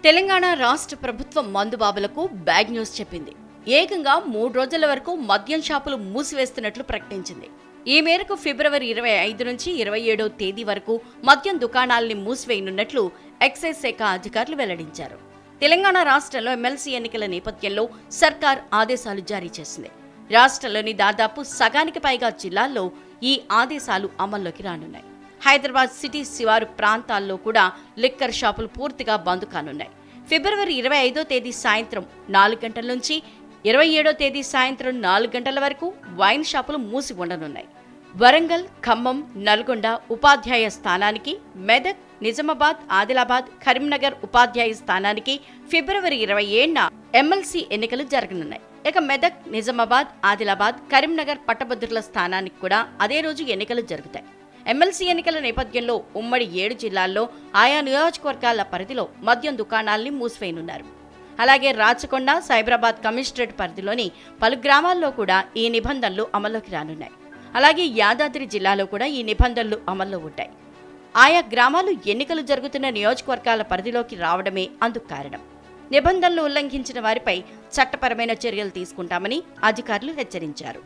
తెలంగాణ రాష్ట్ర ప్రభుత్వం మందుబాబులకు bad news చెప్పింది. ఏకంగా 3 రోజుల వరకు మద్యం షాపులు మూసివేస్తున్నట్లు ప్రకటించింది. ఈ మేరకు ఫిబ్రవరి 25 నుంచి 27వ తేదీ వరకు మద్యం దుకాణాలని మూసివేయనున్నట్లు ఎక్సైజ్ శాఖ అధికారులు వెల్లడించారు. తెలంగాణ రాష్ట్రంలో ఎమ్మెల్సీ ఎన్నికల నేపథ్యంలో సర్కార్ ఆదేశాలు జారీ చేసింది. రాష్ట్రంలోని దాదాపు సగానికి పైగా జిల్లాల్లో ఈ ఆదేశాలు అమల్లోకి రానున్నాయి. హైదరాబాద్ సిటీ శివారు ప్రాంతాల్లో కూడా లిక్కర్ షాపులు పూర్తిగా బంద్ కానున్నాయి. ఫిబ్రవరి 25వ తేదీ సాయంత్రం 4 గంటల నుంచి 27వ తేదీ సాయంత్రం 4 గంటల వరకు వైన్ షాపులు మూసి ఉండనున్నాయి. వరంగల్, ఖమ్మం, నల్గొండ ఉపాధ్యాయ స్థానానికి, మెదక్, నిజామాబాద్, ఆదిలాబాద్, కరీంనగర్ ఉపాధ్యాయ స్థానానికి ఫిబ్రవరి 27న ఎమ్మెల్సీ ఎన్నికలు జరగనున్నాయి. ఇక మెదక్, నిజామాబాద్, ఆదిలాబాద్, కరీంనగర్ పట్టభద్రుల స్థానానికి కూడా అదే రోజు ఎన్నికలు జరుగుతాయి. ఎమ్మెల్సీ ఎన్నికల నేపథ్యంలో ఉమ్మడి 7 జిల్లాల్లో ఆయా నియోజకవర్గాల పరిధిలో మద్యం దుకాణాల్ని మూసివేయనున్నారు. అలాగే రాచకొండ, సైబరాబాద్ కమిషనరేట్ పరిధిలోని పలు గ్రామాల్లో కూడా ఈ నిబంధనలు అమల్లోకి రానున్నాయి. అలాగే యాదాద్రి జిల్లాలో కూడా ఈ నిబంధనలు అమల్లో ఉంటాయి. ఆయా గ్రామాలు ఎన్నికలు జరుగుతున్న నియోజకవర్గాల పరిధిలోకి రావడమే అందుకు కారణం. నిబంధనలు ఉల్లంఘించిన వారిపై చట్టపరమైన చర్యలు తీసుకుంటామని అధికారులు హెచ్చరించారు.